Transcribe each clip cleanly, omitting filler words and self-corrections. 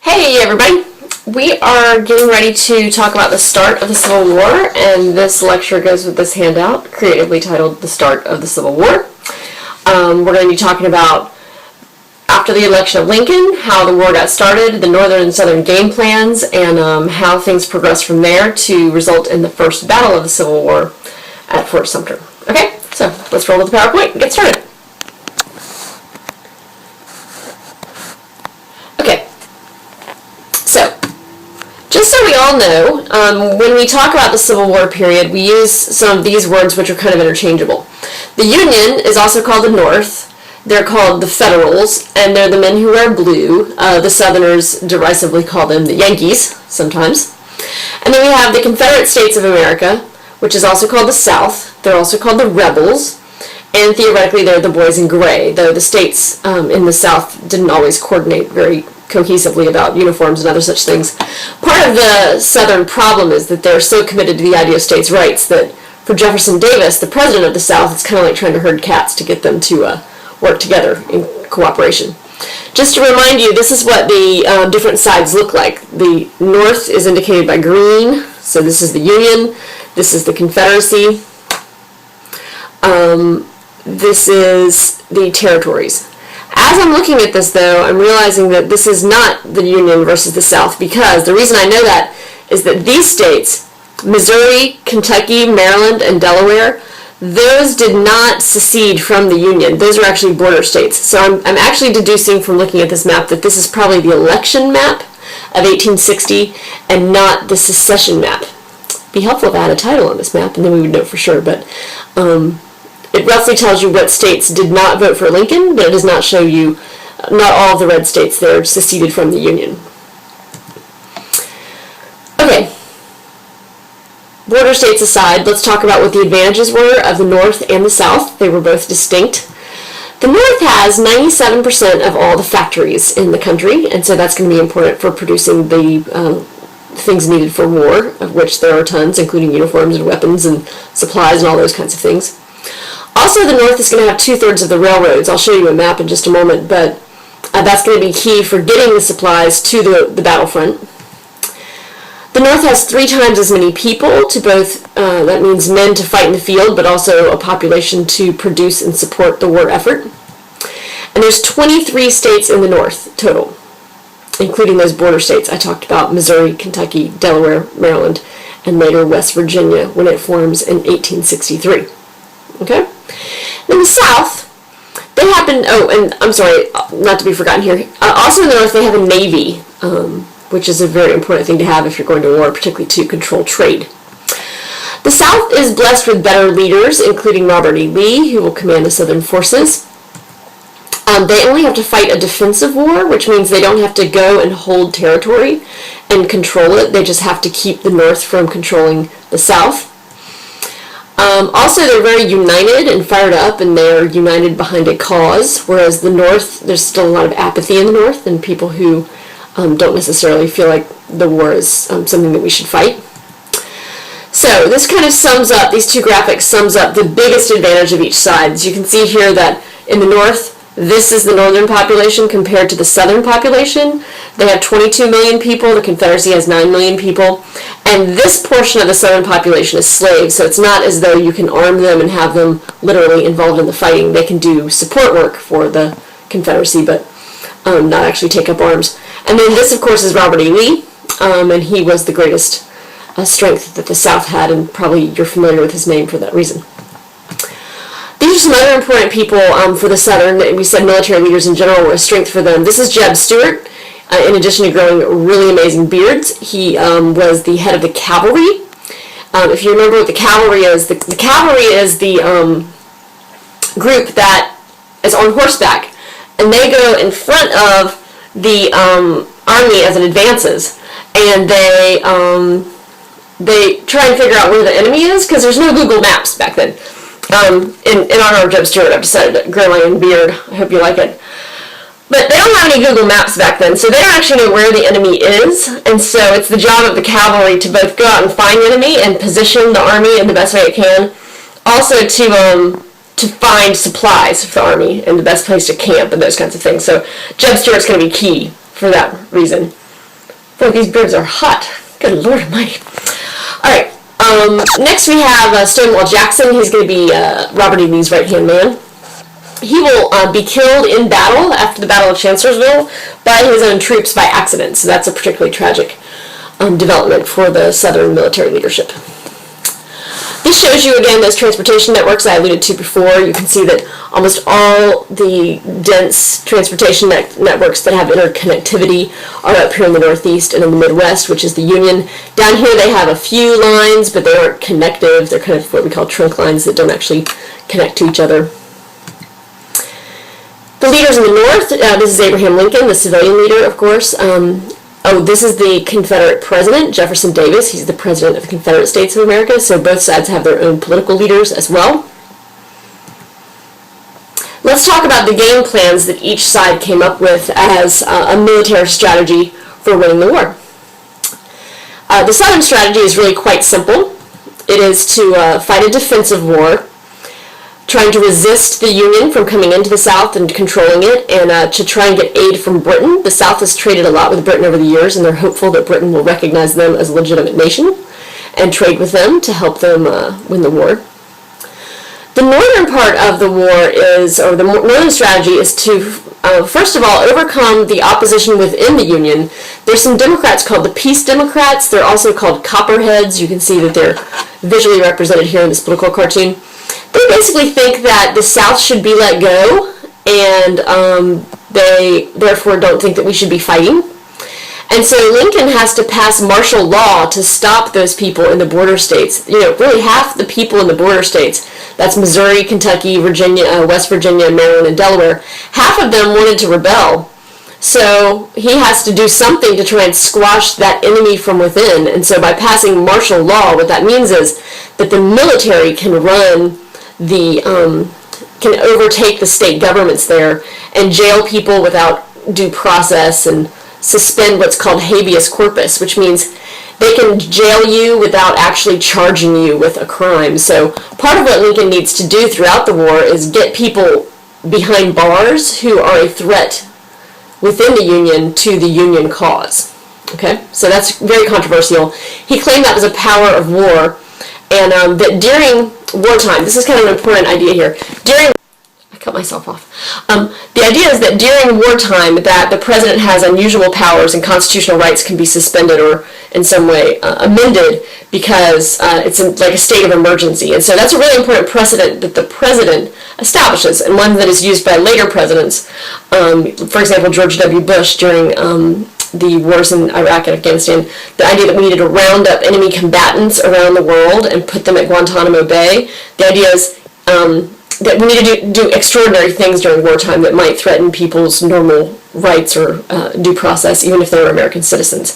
Hey everybody! We are getting ready to talk about the start of the Civil War, and this lecture goes with this handout, creatively titled The Start of the Civil War. We're going to be talking about after the election of Lincoln, how the war got started, the northern and southern game plans, and how things progressed from there to result in the first battle of the Civil War at Fort Sumter. Okay, so let's roll with the PowerPoint and get started. Just so we all know, when we talk about the Civil War period, we use some of these words which are kind of interchangeable. The Union is also called the North. They're called the Federals, and they're the men who wear blue. The Southerners derisively call them the Yankees, sometimes. And then we have the Confederate States of America, which is also called the South. They're also called the Rebels, and theoretically they're the Boys in Gray, though the states in the South didn't always coordinate very cohesively about uniforms and other such things. Part of the Southern problem is that they're so committed to the idea of states' rights that for Jefferson Davis, the president of the South, it's kind of like trying to herd cats to get them to work together in cooperation. Just to remind you, this is what the different sides look like. The North is indicated by green, so this is the Union, this is the Confederacy, this is the territories. As I'm looking at this, though, I'm realizing that this is not the Union versus the South, because the reason I know that is that these states, Missouri, Kentucky, Maryland, and Delaware, those did not secede from the Union. Those are actually border states. So I'm actually deducing from looking at this map that this is probably the election map of 1860 and not the secession map. It'd be helpful if I had a title on this map, and then we would know for sure, but it roughly tells you what states did not vote for Lincoln, but it does not show you, not all of the red states there seceded from the Union. Okay, border states aside, let's talk about what the advantages were of the North and the South. They were both distinct. The North has 97% of all the factories in the country, and so that's going to be important for producing the things needed for war, of which there are tons, including uniforms and weapons and supplies and all those kinds of things. Also, the North is going to have 2/3 of the railroads. I'll show you a map in just a moment, but that's going to be key for getting the supplies to the battlefront. The North has 3 times as many people to both, that means men to fight in the field, but also a population to produce and support the war effort. And there's 23 states in the North total, including those border states I talked about, Missouri, Kentucky, Delaware, Maryland, and later West Virginia when it forms in 1863. Okay? In the South, they happen, and I'm sorry, not to be forgotten here, also in the North they have a navy, which is a very important thing to have if you're going to war, particularly to control trade. The South is blessed with better leaders, including Robert E. Lee, who will command the Southern forces. They only have to fight a defensive war, which means they don't have to go and hold territory and control it. They just have to keep the North from controlling the South. Also, they're very united and fired up, and they're united behind a cause, whereas the North, there's still a lot of apathy in the North, and people who don't necessarily feel like the war is something that we should fight. So this kind of sums up, these two graphics sums up the biggest advantage of each side. As you can see here that in the North, this is the northern population compared to the southern population. They have 22 million people, the Confederacy has 9 million people, and this portion of the southern population is slaves, so it's not as though you can arm them and have them literally involved in the fighting. They can do support work for the Confederacy, but not actually take up arms. And then this, of course, is Robert E. Lee, and he was the greatest strength that the South had, and probably you're familiar with his name for that reason. These are some other important people for the Southern. We said military leaders in general were a strength for them. This is Jeb Stuart. In addition to growing really amazing beards, he was the head of the cavalry. If you remember what the cavalry is, the cavalry is the group that is on horseback, and they go in front of the army as it advances, and they try and figure out where the enemy is, because there's no Google Maps back then. In honor of Jeb Stuart, I've decided to grow my own beard. I hope you like it. But they don't have any Google Maps back then, so they don't actually know where the enemy is, and so it's the job of the cavalry to both go out and find the enemy and position the army in the best way it can. Also to find supplies for the army and the best place to camp and those kinds of things. So Jeb Stuart's going to be key for that reason. Boy, these beards are hot. Good Lord almighty. Alright, next we have Stonewall Jackson. He's going to be Robert E. Lee's right-hand man. He will be killed in battle after the Battle of Chancellorsville by his own troops by accident. So that's a particularly tragic development for the Southern military leadership. This shows you again those transportation networks I alluded to before. You can see that almost all the dense transportation networks that have interconnectivity are up here in the Northeast and in the Midwest, which is the Union. Down here they have a few lines, but they aren't connective. They're kind of what we call trunk lines that don't actually connect to each other. The leaders in the North, this is Abraham Lincoln, the civilian leader, of course. This is the Confederate president, Jefferson Davis. He's the president of the Confederate States of America, so both sides have their own political leaders as well. Let's talk about the game plans that each side came up with as a military strategy for winning the war. The Southern strategy is really quite simple. It is to fight a defensive war, trying to resist the Union from coming into the South and controlling it, and to try and get aid from Britain. The South has traded a lot with Britain over the years, and they're hopeful that Britain will recognize them as a legitimate nation and trade with them to help them win the war. The northern part of the war is, or the northern strategy is to, first of all, overcome the opposition within the Union. There's some Democrats called the Peace Democrats. They're also called Copperheads. You can see that they're visually represented here in this political cartoon. They basically think that the South should be let go, and they therefore don't think that we should be fighting. And so Lincoln has to pass martial law to stop those people in the border states. You know, really half the people in the border states, that's Missouri, Kentucky, Virginia, West Virginia, Maryland, and Delaware, half of them wanted to rebel. So he has to do something to try and squash that enemy from within. And so by passing martial law, what that means is that the military can run can overtake the state governments there and jail people without due process and suspend what's called habeas corpus, which means they can jail you without actually charging you with a crime. So part of what Lincoln needs to do throughout the war is get people behind bars who are a threat within the Union to the Union cause. Okay, so that's very controversial. He claimed that was a power of war, and that during wartime, this is kind of an important idea here. I cut myself off. The idea is that during wartime, that the president has unusual powers and constitutional rights can be suspended or in some way amended because it's like a state of emergency. And so that's a really important precedent that the president establishes, and one that is used by later presidents. For example, George W. Bush during the wars in Iraq and Afghanistan, the idea that we needed to round up enemy combatants around the world and put them at Guantanamo Bay. The idea is that we need to do extraordinary things during wartime that might threaten people's normal rights or due process, even if they're American cidizens.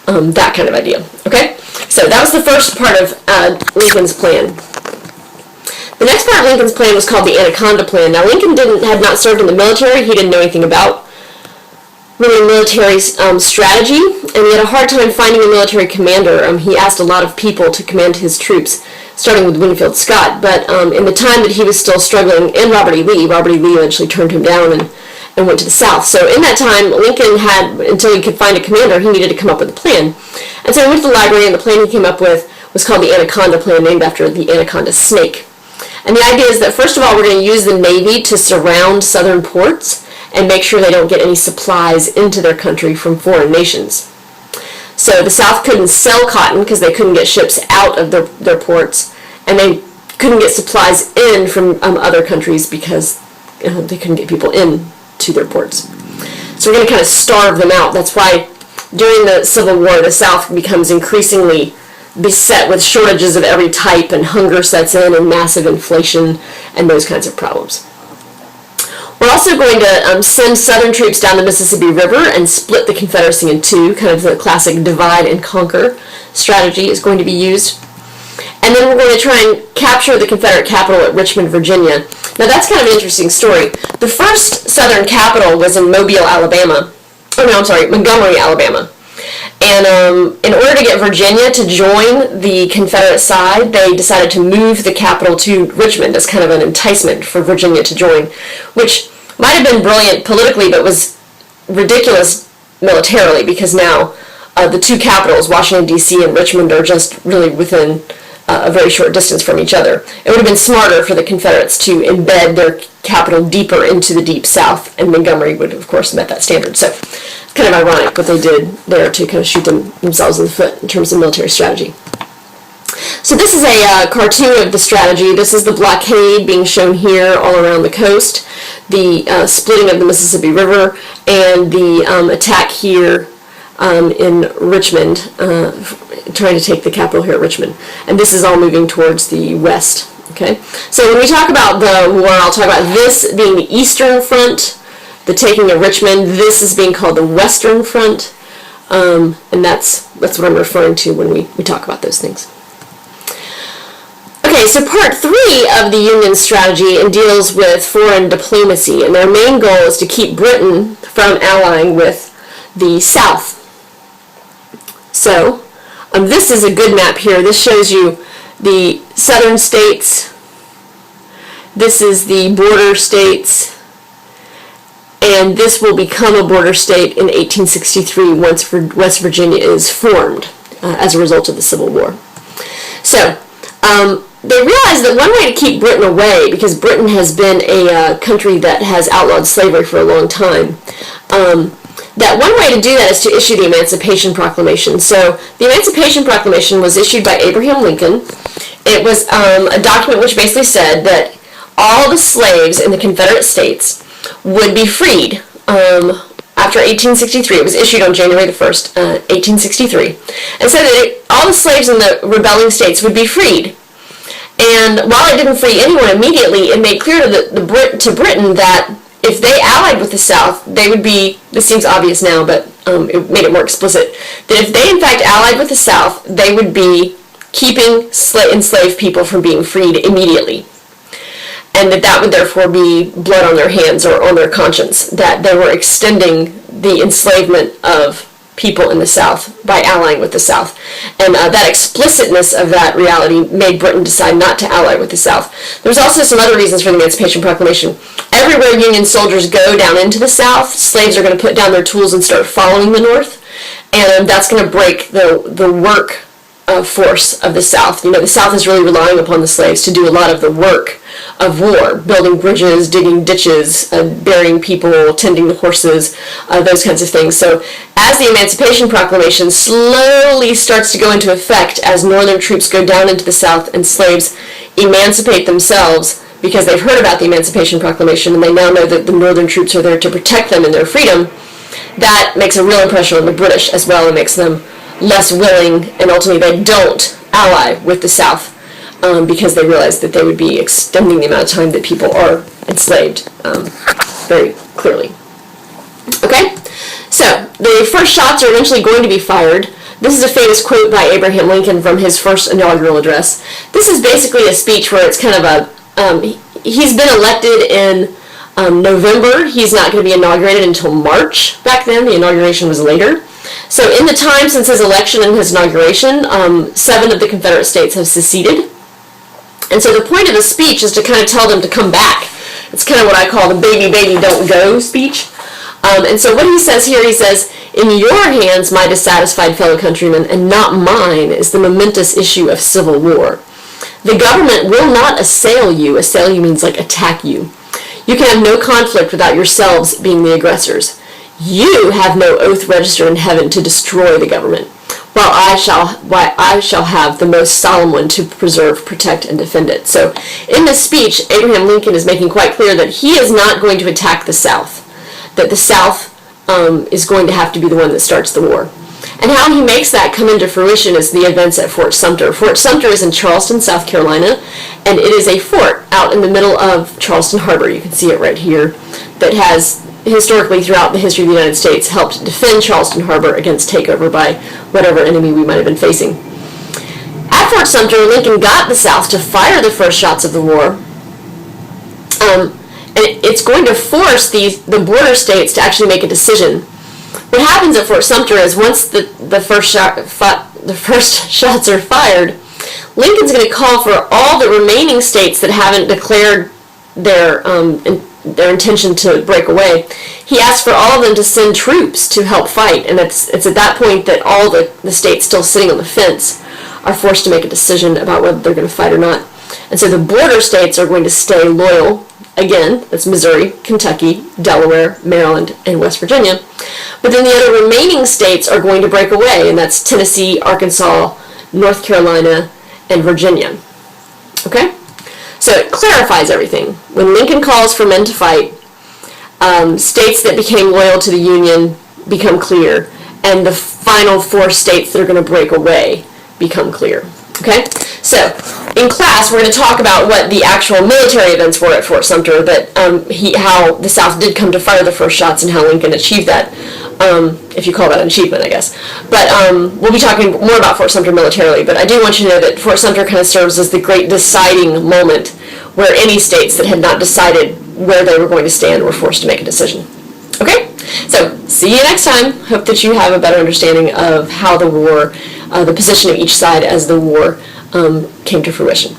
That kind of idea. Okay? So that was the first part of Lincoln's plan. The next part of Lincoln's plan was called the Anaconda Plan. Now, Lincoln had not served in the military. He didn't know anything about really military strategy, and he had a hard time finding a military commander. He asked a lot of people to command his troops, starting with Winfield Scott, but in the time that he was still struggling, and Robert E. Lee eventually turned him down and went to the South. So in that time, Lincoln had, until he could find a commander, he needed to come up with a plan. And so he went to the library, and the plan he came up with was called the Anaconda Plan, named after the anaconda snake. And the idea is that, first of all, we're going to use the Navy to surround southern ports and make sure they don't get any supplies into their country from foreign nations. So the South couldn't sell cotton because they couldn't get ships out of their ports, and they couldn't get supplies in from other countries because they couldn't get people in to their ports. So we're going to kind of starve them out. That's why during the Civil War, the South becomes increasingly beset with shortages of every type, and hunger sets in, and massive inflation, and those kinds of problems. We're also going to send Southern troops down the Mississippi River and split the Confederacy in two. Kind of the classic divide and conquer strategy is going to be used. And then we're going to try and capture the Confederate capital at Richmond, Virginia. Now that's kind of an interesting story. The first Southern capital was in Montgomery, Alabama. And in order to get Virginia to join the Confederate side, they decided to move the capital to Richmond as kind of an enticement for Virginia to join, which might have been brilliant politically, but was ridiculous militarily, because now the two capitals, Washington, D.C. and Richmond, are just really within a very short distance from each other. It would have been smarter for the Confederates to embed their capital deeper into the Deep South, and Montgomery would, of course, met that standard. So it's kind of ironic what they did there to kind of shoot themselves in the foot in terms of military strategy. So this is a cartoon of the strategy. This is the blockade being shown here all around the coast, the splitting of the Mississippi River, and the attack here in Richmond, trying to take the capital here at Richmond. And this is all moving towards the west. Okay, so when we talk about the war, I'll talk about this being the Eastern Front, the taking of Richmond. This is being called the Western Front, and that's what I'm referring to when we talk about those things. Okay, so part 3 of the Union strategy deals with foreign diplomacy, and their main goal is to keep Britain from allying with the South. So, this is a good map here. This shows you the southern states. This is the border states. And this will become a border state in 1863 once West Virginia is formed as a result of the Civil War. So, they realized that one way to keep Britain away, because Britain has been a country that has outlawed slavery for a long time, that one way to do that is to issue the Emancipation Proclamation. So the Emancipation Proclamation was issued by Abraham Lincoln. It was a document which basically said that all the slaves in the Confederate States would be freed after 1863. It was issued on January the 1st, 1863. And said that all the slaves in the rebelling states would be freed. And while it didn't free anyone immediately, it made clear to Britain that if they allied with the South, they would be, this seems obvious now, but it made it more explicit, that if they in fact allied with the South, they would be keeping enslaved people from being freed immediately. And that would therefore be blood on their hands or on their conscience, that they were extending the enslavement of people in the South by allying with the South. And that explicitness of that reality made Britain decide not to ally with the South. There's also some other reasons for the Emancipation Proclamation. Everywhere Union soldiers go down into the South, slaves are going to put down their tools and start following the North. And that's going to break the work force of the South. You know, the South is really relying upon the slaves to do a lot of the work of war, building bridges, digging ditches, burying people, tending the horses, those kinds of things. So as the Emancipation Proclamation slowly starts to go into effect as Northern troops go down into the South and slaves emancipate themselves because they've heard about the Emancipation Proclamation and they now know that the Northern troops are there to protect them in their freedom, that makes a real impression on the British as well and makes them less willing, and ultimately they don't ally with the South because they realize that they would be extending the amount of time that people are enslaved very clearly. Okay, so the first shots are eventually going to be fired. This is a famous quote by Abraham Lincoln from his first inaugural address. This is basically a speech where it's kind of he's been elected in November. He's not going to be inaugurated until March. Back then, the inauguration was later. So in the time since his election and his inauguration, 7 of the Confederate states have seceded. And so the point of the speech is to kind of tell them to come back. It's kind of what I call the baby, baby, don't go speech. And so what he says here, he says, "In your hands, my dissatisfied fellow countrymen, and not mine, is the momentous issue of civil war. The government will not assail you." Assail you means like attack you. "You can have no conflict without yourselves being the aggressors. You have no oath registered in heaven to destroy the government, while I shall have the most solemn one to preserve, protect, and defend it." So in this speech, Abraham Lincoln is making quite clear that he is not going to attack the South, that the South is going to have to be the one that starts the war. And how he makes that come into fruition is the events at Fort Sumter. Fort Sumter is in Charleston, South Carolina, and it is a fort out in the middle of Charleston Harbor. You can see it right here, that has historically throughout the history of the United States helped defend Charleston Harbor against takeover by whatever enemy we might have been facing. At Fort Sumter, Lincoln got the South to fire the first shots of the war, and it's going to force the border states to actually make a decision. What happens at Fort Sumter is once the first shots are fired, Lincoln's going to call for all the remaining states that haven't declared their their intention to break away, he asked for all of them to send troops to help fight. And it's at that point that all the states still sitting on the fence are forced to make a decision about whether they're going to fight or not. And so the border states are going to stay loyal. Again, that's Missouri, Kentucky, Delaware, Maryland, and West Virginia. But then the other remaining states are going to break away, and that's Tennessee, Arkansas, North Carolina, and Virginia. Okay? So it clarifies everything. When Lincoln calls for men to fight, states that became loyal to the Union become clear, and the final 4 states that are going to break away become clear. Okay? So, in class, we're going to talk about what the actual military events were at Fort Sumter, that how the South did come to fire the first shots and how Lincoln achieved that, if you call that an achievement, I guess. But we'll be talking more about Fort Sumter militarily, but I do want you to know that Fort Sumter kind of serves as the great deciding moment where any states that had not decided where they were going to stand were forced to make a decision. Okay? So, see you next time. Hope that you have a better understanding of how the war, the position of each side as the war came to fruition.